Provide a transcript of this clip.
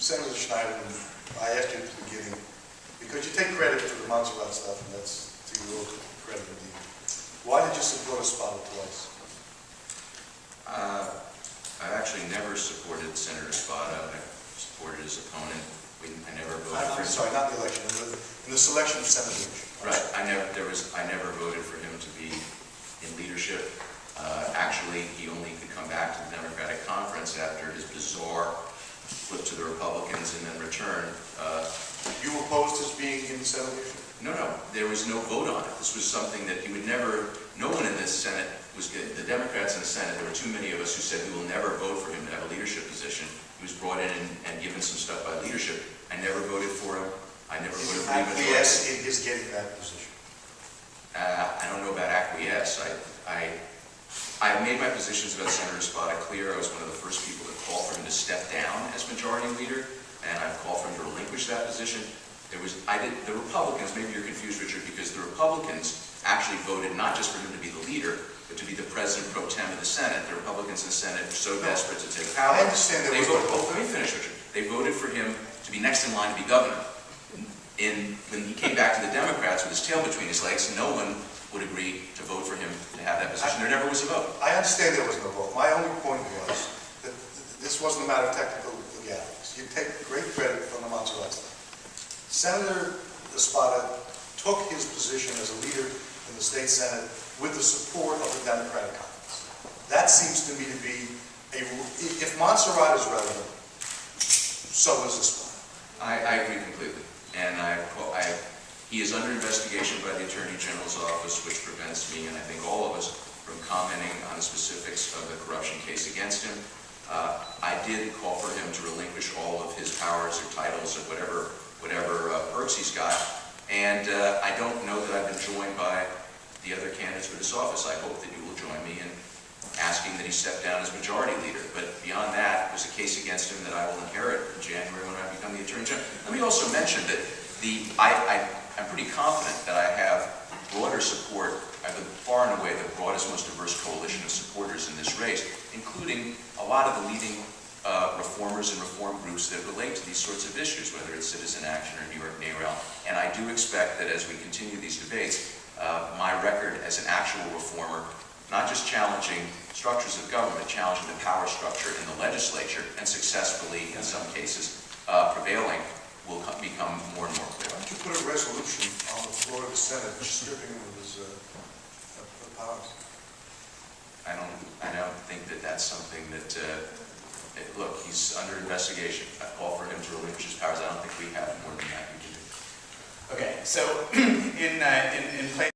Senator Schneiderman, I asked you at the beginning, because you take credit for the Montserrat stuff, and that's to your credit indeed. Why did you support Espada twice? I actually never supported Senator Espada. I supported his opponent. I never voted for him. I'm sorry, not the election, in the selection of senators. Right. I never voted for him to be in leadership. Actually, he only could come back to the Democratic Conference after his bizarre flip to the Republicans and then return. You opposed his being in the Senate leadership? No, there was no vote on it. This was something that he would never, no one in this Senate was good. The Democrats in the Senate, there were too many of us who said we will never vote for him to have a leadership position. He was brought in and given some stuff by leadership. I never voted for him. I never voted for him. Acquiesce in his getting that position? I don't know about acquiesce. I made my positions about Senator Espada clear. I was one of the first people to call for him to step down as majority leader, and I've called for him to relinquish that position. The Republicans, maybe you're confused, Richard, because the Republicans actually voted not just for him to be the leader, but to be the president pro tem of the Senate. The Republicans in the Senate were so desperate to take power. I understand that. Let me finish, Richard. They voted for him to be next in line to be governor. When he came back to the Democrats with his tail between his legs, no one would agree to vote for him to have that position. There never was a vote. I understand there was no vote. My only point was that this wasn't a matter of technical legalities. You take great credit from the Montserrat stuff. Senator Espada took his position as a leader in the state Senate with the support of the Democratic Conference. That seems to me to be if Montserrat is relevant, so is Espada. I agree completely. And he is under investigation by the Attorney General's office, which prevents me, and I think all of us, from commenting on the specifics of the corruption case against him. I did call for him to relinquish all of his powers or titles or whatever perks he's got. And I don't know that I've been joined by the other candidates for this office. I hope that you will join me in asking that he step down as majority leader. But beyond that, there's a case against him that I will inherit in January when I become the Attorney General. Let me also mention that I'm pretty confident that I have broader support. I have far and away the broadest, most diverse coalition of supporters in this race, including a lot of the leading reformers and reform groups that relate to these sorts of issues, whether it's Citizen Action or New York NARAL. And I do expect that as we continue these debates, my record as an actual reformer, not just challenging structures of government, challenging the power structure in the legislature, and successfully, in some cases, prevailing, will become more and more clear. Why don't you put a resolution on the floor of the Senate stripping him of his powers? I don't think that that's something that, look, he's under investigation. I call for him to relinquish his powers. I don't think we have more than that we can do. Okay, so in place